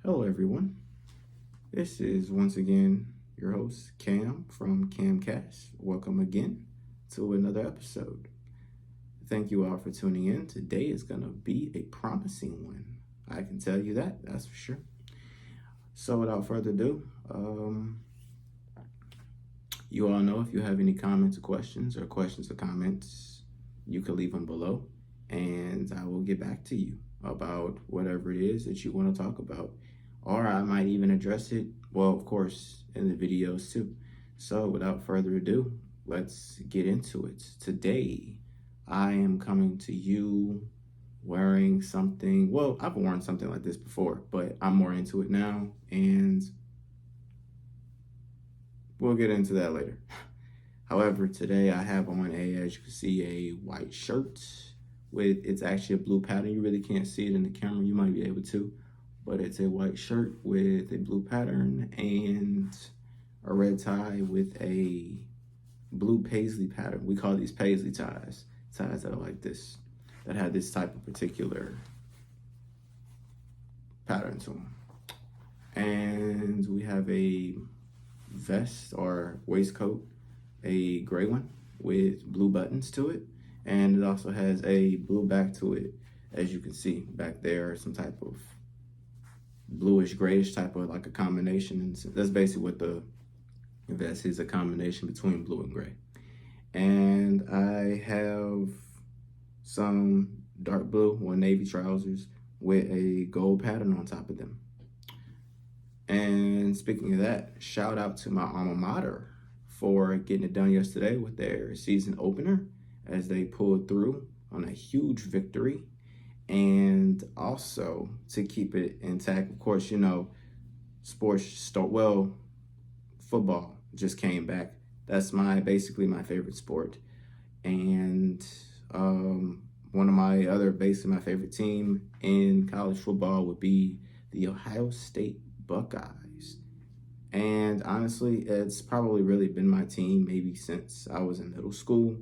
Hello, everyone. This is once again your host, Cam from CamCast. Welcome again to another episode. Thank you all for tuning in. Today is going to be a promising one. I can tell you that's for sure. So, without further ado, you all know if you have any comments or questions you can leave them below, and I will get back to you about whatever it is that you want to talk about. Or I might even address it, well, of course, in the videos too. So without further ado, let's get into it. Today, I am coming to you wearing something, well, I've worn something like this before, but I'm more into it now, and we'll get into that later. However, today I have on as you can see, a white shirt with, it's actually a blue pattern. You really can't see it in the camera. You might be able to. But it's a white shirt with a blue pattern and a red tie with a blue paisley pattern. We call these paisley ties that are like this, that have this type of particular pattern to them. And we have a vest or waistcoat, a gray one with blue buttons to it. And it also has a blue back to it. As you can see back there, some type of bluish grayish type of like a combination, and that's basically what the vest is, a combination between blue and gray. And I have some dark blue or navy trousers with a gold pattern on top of them. And speaking of that, shout out to my alma mater for getting it done yesterday with their season opener, as they pulled through on a huge victory. And also to keep it intact, of course, you know, football just came back. That's basically my favorite sport. And one of my my favorite team in college football would be the Ohio State Buckeyes. And honestly, it's probably really been my team maybe since I was in middle school.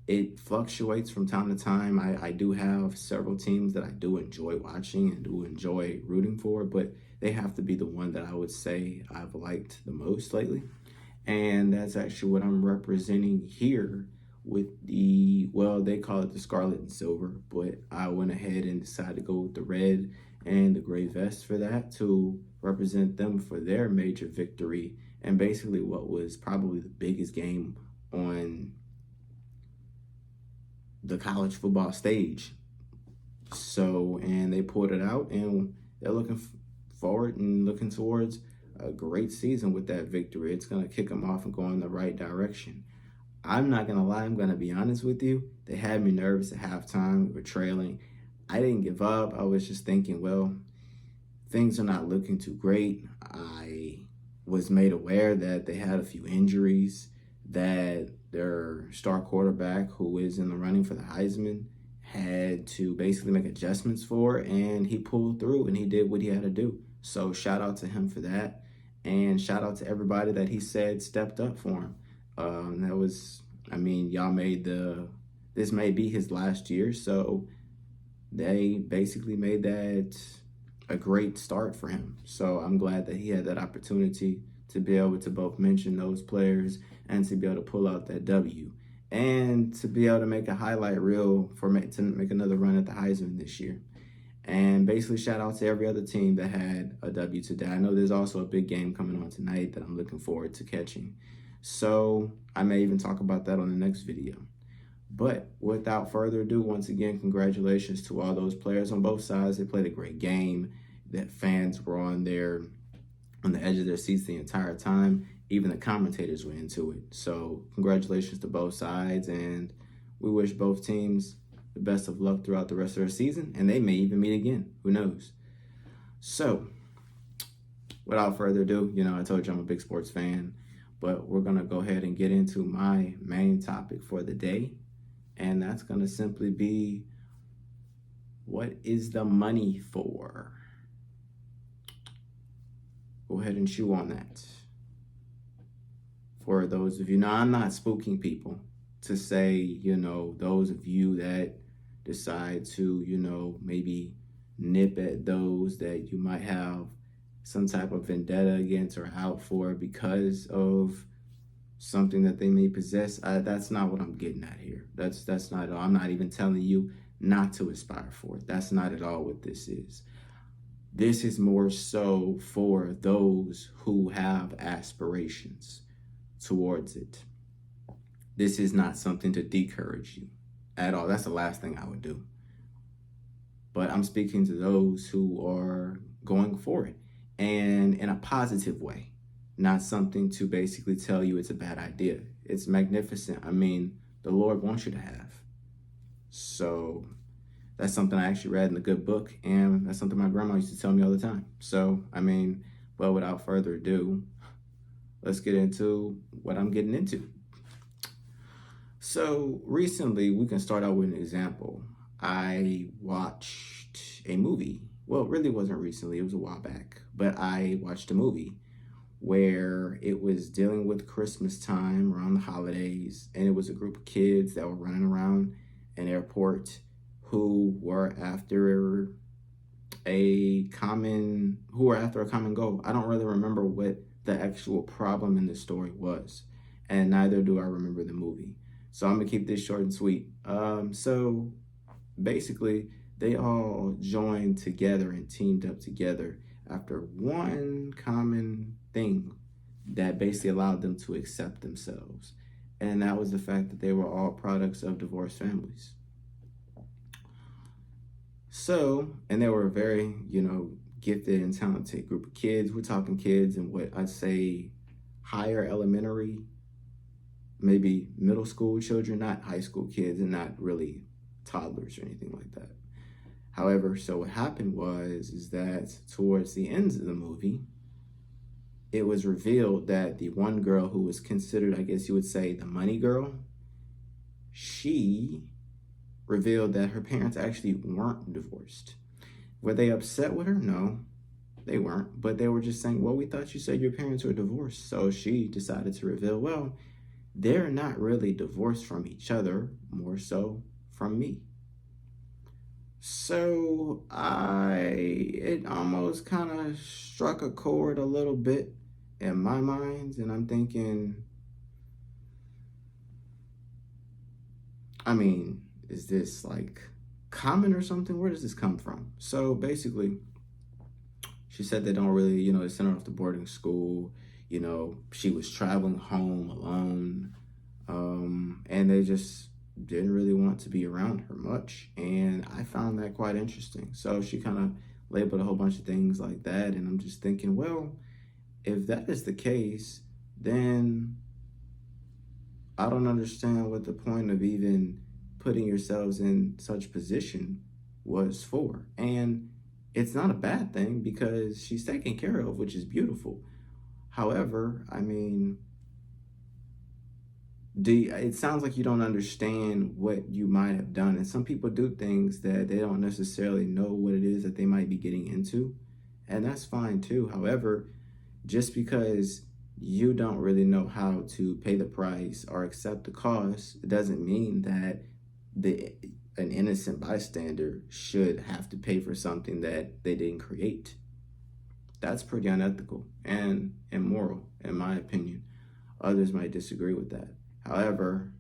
It fluctuates from time to time. I do have several teams that I do enjoy watching and do enjoy rooting for, but they have to be the one that I would say I've liked the most lately. And that's actually what I'm representing here with they call it the scarlet and silver, but I went ahead and decided to go with the red and the gray vest for that, to represent them for their major victory and basically what was probably the biggest game on the college football stage. So, and they pulled it out, and they're looking forward and looking towards a great season with that victory. It's going to kick them off and go in the right direction. I'm not going to lie, I'm going to be honest with you. They had me nervous at halftime. We were trailing. I didn't give up. I was just thinking, well, things are not looking too great. I was made aware that they had a few injuries, that their star quarterback, who is in the running for the Heisman, had to basically make adjustments for, and he pulled through and he did what he had to do. So shout out to him for that, and shout out to everybody that he said stepped up for him. Y'all made this may be his last year, so they basically made that a great start for him. So I'm glad that he had that opportunity to be able to both mention those players and to be able to pull out that W, and to be able to make a highlight reel to make another run at the Heisman this year. And basically shout out to every other team that had a W today. I know there's also a big game coming on tonight that I'm looking forward to catching. So I may even talk about that on the next video. But without further ado, once again, congratulations to all those players on both sides. They played a great game. That fans were on the edge of their seats the entire time. Even the commentators were into it. So congratulations to both sides, and we wish both teams the best of luck throughout the rest of their season, and they may even meet again. Who knows? So without further ado, I told you I'm a big sports fan, but we're going to go ahead and get into my main topic for the day, and that's going to simply be, what is the money for? Go ahead and chew on that. For those of you, now I'm not spooking people to say, those of you that decide to, maybe nip at those that you might have some type of vendetta against or out for because of something that they may possess. That's not what I'm getting at here. That's not at all. I'm not even telling you not to aspire for it. That's not at all what this is. This is more so for those who have aspirations towards it. This is not something to discourage you at all. That's the last thing I would do. But I'm speaking to those who are going for it, and in a positive way, not something to basically tell you it's a bad idea. It's magnificent. I mean, the Lord wants you to have. So that's something I actually read in a good book, and that's something my grandma used to tell me all the time. So, I mean, well, without further ado, let's get into what I'm getting into. So recently, we can start out with an example. I watched a movie. Well, it really wasn't recently, it was a while back, but I watched a movie where it was dealing with Christmas time around the holidays, and it was a group of kids that were running around an airport who were after a common goal. I don't really remember what the actual problem in the story was, and neither do I remember the movie. So I'm gonna keep this short and sweet. So basically, they all joined together and teamed up together after one common thing that basically allowed them to accept themselves. And that was the fact that they were all products of divorced families. So, and they were a very, gifted and talented group of kids. We're talking kids in what I'd say higher elementary, maybe middle school children, not high school kids, and not really toddlers or anything like that. However, so what happened is that towards the end of the movie, it was revealed that the one girl who was considered, I guess you would say, the money girl, she revealed that her parents actually weren't divorced. Were they upset with her? No, they weren't. But they were just saying, well, we thought you said your parents were divorced. So she decided to reveal, well, they're not really divorced from each other, more so from me. So it almost kind of struck a chord a little bit in my mind, and I'm thinking, I mean, is this like common or something? Where does this come from? So basically, she said they don't really, they sent her off to boarding school. She was traveling home alone, and they just didn't really want to be around her much. And I found that quite interesting. So she kind of labeled a whole bunch of things like that. And I'm just thinking, well, if that is the case, then I don't understand what the point of even putting yourselves in such position was for. And it's not a bad thing because she's taken care of, which is beautiful. However, I mean, it sounds like you don't understand what you might have done. And some people do things that they don't necessarily know what it is that they might be getting into. And that's fine too. However, just because you don't really know how to pay the price or accept the cost, it doesn't mean that an innocent bystander should have to pay for something that they didn't create. That's pretty unethical and immoral, in my opinion. Others might disagree with that. However,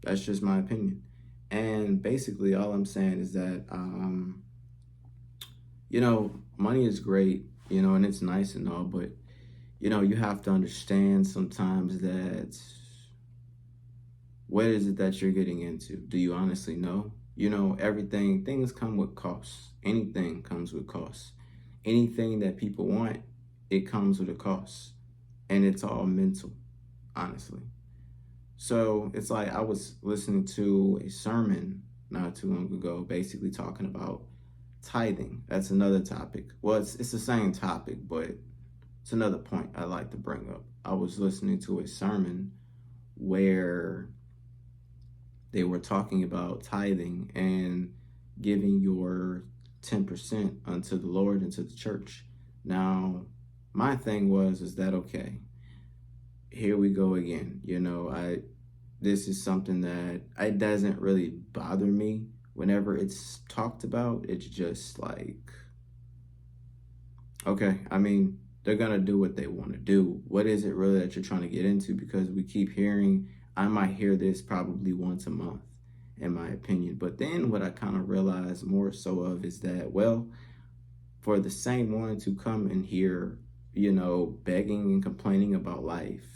that's just my opinion. And basically, all I'm saying is that, money is great, and it's nice and all, but, you have to understand sometimes that what is it that you're getting into? Do you honestly know? Things come with costs. Anything comes with costs. Anything that people want, it comes with a cost. And it's all mental, honestly. So it's like I was listening to a sermon not too long ago, basically talking about tithing. That's another topic. Well, it's the same topic, but it's another point I like to bring up. I was listening to a sermon where they were talking about tithing and giving your 10% unto the Lord and to the church. Now, my thing is that okay? Here we go again. This is something that it doesn't really bother me whenever it's talked about. It's just like, Okay, I mean, they're gonna do what they want to do. What is it really that you're trying to get into? Because we keep hearing, I might hear this probably once a month, in my opinion. But then what I kind of realize more so of is that, well, for the same one to come and hear, begging and complaining about life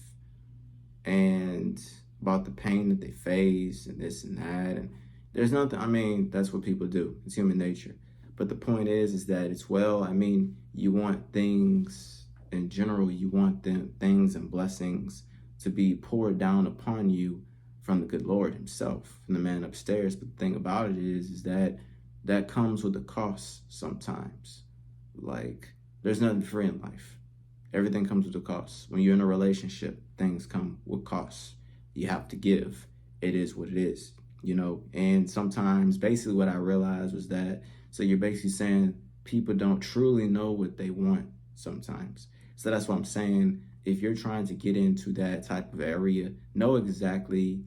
and about the pain that they face and this and that. And there's nothing, I mean, that's what people do. It's human nature. But the point is that it's, well, I mean, you want things in general, you want things and blessings to be poured down upon you from the good Lord himself, from the man upstairs. But the thing about it is that that comes with a cost sometimes. Like, there's nothing free in life. Everything comes with a cost. When you're in a relationship, things come with costs. You have to give. It is what it is, And sometimes, basically, what I realized was that, so you're basically saying people don't truly know what they want sometimes. So that's what I'm saying. If you're trying to get into that type of area, know exactly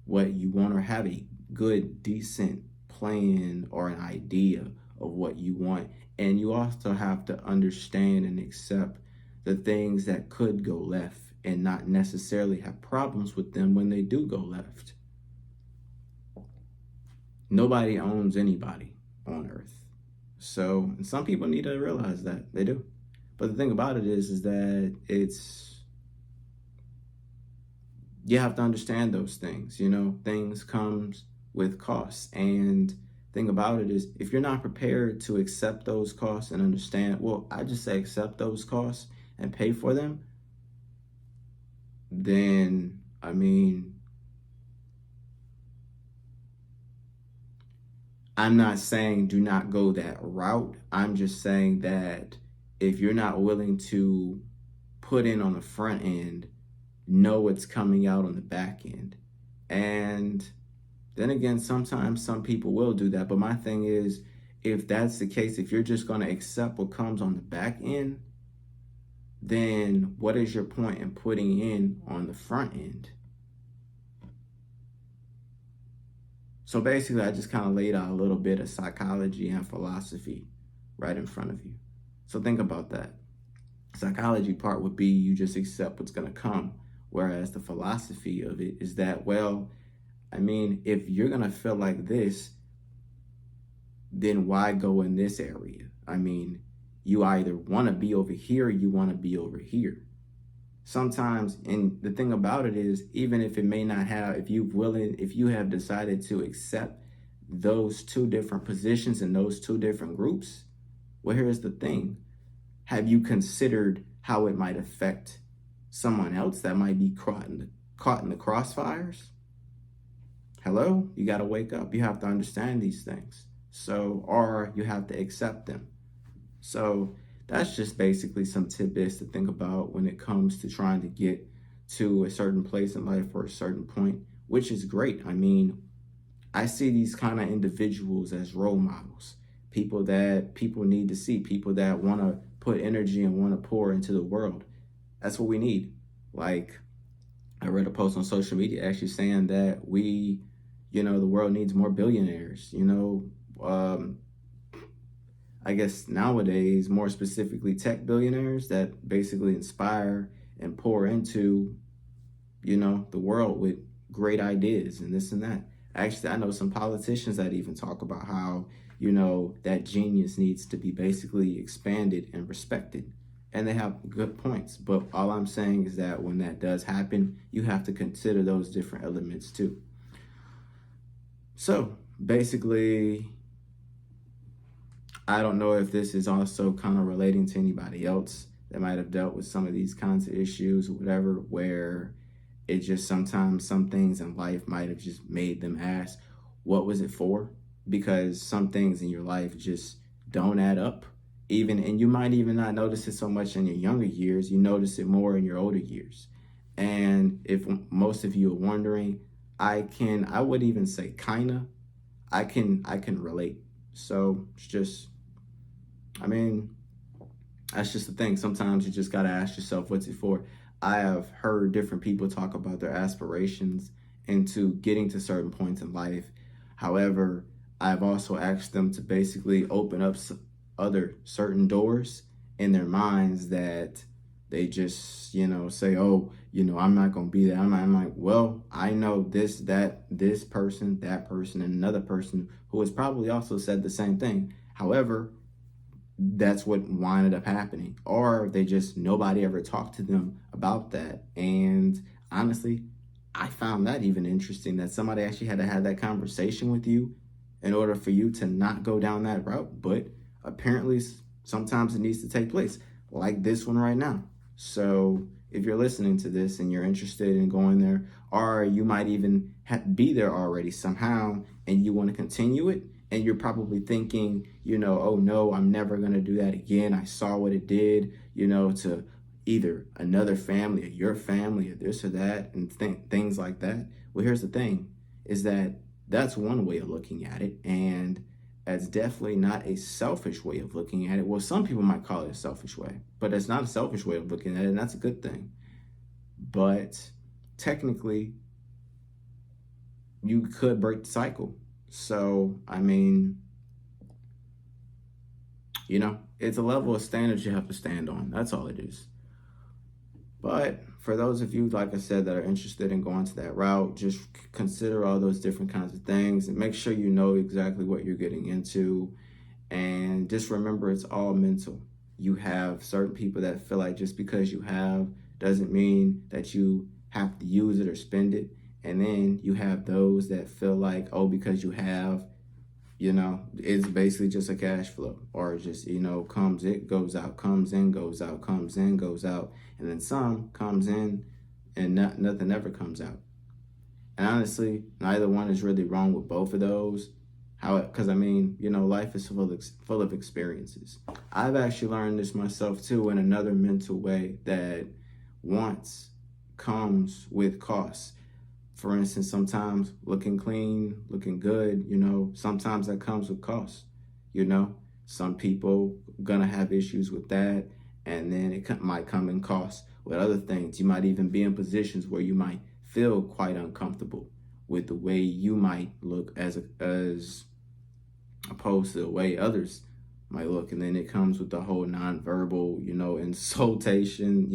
what you want or have a good, decent plan or an idea of what you want. And you also have to understand and accept the things that could go left and not necessarily have problems with them when they do go left. Nobody owns anybody on earth. So, and some people need to realize that. They do. But the thing about it is that you have to understand those things, things comes with costs. And thing about it is, if you're not prepared to accept those costs and understand, well, I just say accept those costs and pay for them, then, I mean, I'm not saying do not go that route. I'm just saying that if you're not willing to put in on the front end, know what's coming out on the back end. And then again, sometimes some people will do that. But my thing is, if that's the case, if you're just going to accept what comes on the back end, then what is your point in putting in on the front end? So basically, I just kind of laid out a little bit of psychology and philosophy right in front of you. So think about that. Psychology part would be you just accept what's going to come. Whereas the philosophy of it is that, well, I mean, if you're going to feel like this, then why go in this area? I mean, you either want to be over here or you want to be over here. Sometimes, and the thing about it is, even if it may not have, if you have decided to accept those two different positions and those two different groups, well, here's the thing. Have you considered how it might affect someone else that might be caught in the crossfires? Hello? You got to wake up. You have to understand these things. So, or you have to accept them. So that's just basically some tidbits to think about when it comes to trying to get to a certain place in life or a certain point, which is great. I mean, I see these kind of individuals as role models, people that people need to see, people that want to put energy and want to pour into the world. That's what we need. Like, I read a post on social media actually saying that the world needs more billionaires, I guess nowadays, more specifically tech billionaires that basically inspire and pour into, the world with great ideas and this and that. Actually, I know some politicians that even talk about how, that genius needs to be basically expanded and respected. And they have good points. But all I'm saying is that when that does happen, you have to consider those different elements too. So basically, I don't know if this is also kind of relating to anybody else that might have dealt with some of these kinds of issues or whatever, where it just sometimes some things in life might have just made them ask, what was it for? Because some things in your life just don't add up. And you might even not notice it so much in your younger years, you notice it more in your older years. And if most of you are wondering, I would even say I can relate. So it's just, that's just the thing. Sometimes you just got to ask yourself, what's it for? I have heard different people talk about their aspirations into getting to certain points in life. However, I've also asked them to basically open up other certain doors in their minds that they just, say, oh, I'm not going to be there. I'm like, well, I know this person, that person, and another person who has probably also said the same thing. However, that's what winded up happening. Or nobody ever talked to them about that. And honestly, I found that even interesting, that somebody actually had to have that conversation with you in order for you to not go down that route. But apparently, sometimes it needs to take place, like this one right now. So if you're listening to this and you're interested in going there, or you might even be there already somehow and you want to continue it, and you're probably thinking, oh no, I'm never going to do that again. I saw what it did, to either another family or your family or this or that, and things like that. Well, here's the thing, is that that's one way of looking at it. And that's definitely not a selfish way of looking at it. Well, some people might call it a selfish way, but it's not a selfish way of looking at it, and that's a good thing. But technically, you could break the cycle. So, I mean, it's a level of standards you have to stand on. That's all it is. But for those of you, like I said, that are interested in going to that route, just consider all those different kinds of things and make sure you know exactly what you're getting into. And just remember, it's all mental. You have certain people that feel like just because you have doesn't mean that you have to use it or spend it. And then you have those that feel like, oh, because you have, it's basically just a cash flow, or just, comes in, goes out, comes in, goes out, comes in, goes out. And then some comes in and nothing ever comes out. And honestly, neither one is really wrong with both of those. Because life is full of experiences. I've actually learned this myself too, in another mental way, that wants comes with costs. For instance, sometimes looking clean, looking good, sometimes that comes with costs. Some people gonna have issues with that, and then it might come in costs with other things. You might even be in positions where you might feel quite uncomfortable with the way you might look as opposed to the way others might look. And then it comes with the whole nonverbal, insultation,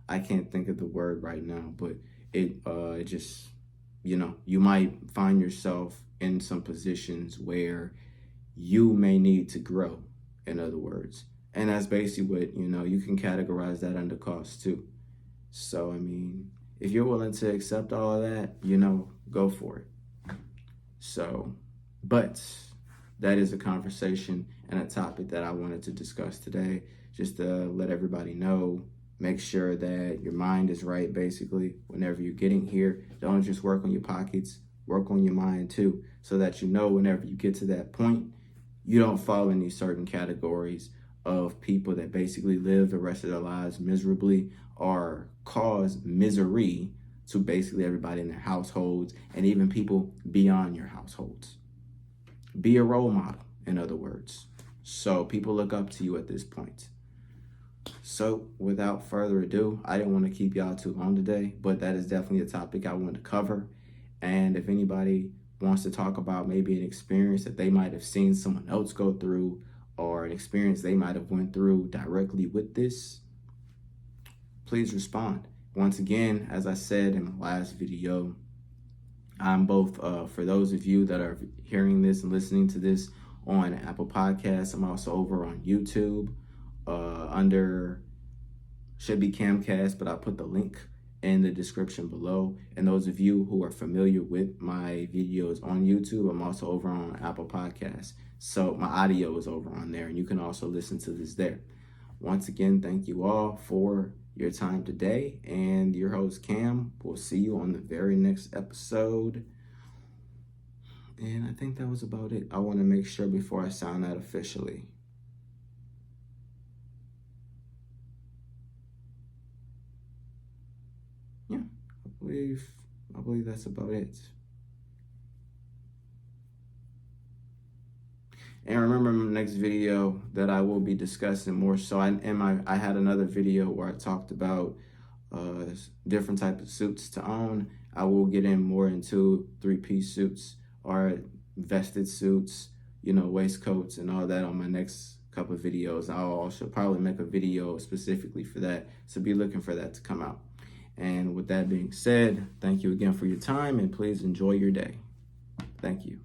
I can't think of the word right now, but it just, you might find yourself in some positions where you may need to grow, in other words. And that's basically what, you can categorize that under cost too. So, if you're willing to accept all of that, go for it. So, but that is a conversation and a topic that I wanted to discuss today, just to let everybody know. Make sure that your mind is right, basically, whenever you're getting here. Don't just work on your pockets, work on your mind too, so that whenever you get to that point, you don't fall in these certain categories of people that basically live the rest of their lives miserably or cause misery to basically everybody in their households and even people beyond your households. Be a role model, in other words. So people look up to you at this point. So without further ado, I didn't want to keep y'all too long today, but that is definitely a topic I wanted to cover. And if anybody wants to talk about maybe an experience that they might have seen someone else go through, or an experience they might have went through directly with this, please respond. Once again, as I said in my last video, I'm both, for those of you that are hearing this and listening to this on Apple Podcasts, I'm also over on YouTube, under, should be Camcast, but I'll put the link in the description below. And those of you who are familiar with my videos on YouTube, I'm also over on Apple Podcasts. So my audio is over on there, and you can also listen to this there. Once again, thank you all for your time today, and your host Cam will see you on the very next episode. And I think that was about it. I want to make sure before I sign out officially. Yeah, I believe that's about it. And remember, in the next video that I will be discussing more so, I had another video where I talked about different types of suits to own. I will get in more into 3-piece suits or vested suits, waistcoats and all that on my next couple of videos. I'll also probably make a video specifically for that, so be looking for that to come out. And with that being said, thank you again for your time, and please enjoy your day. Thank you.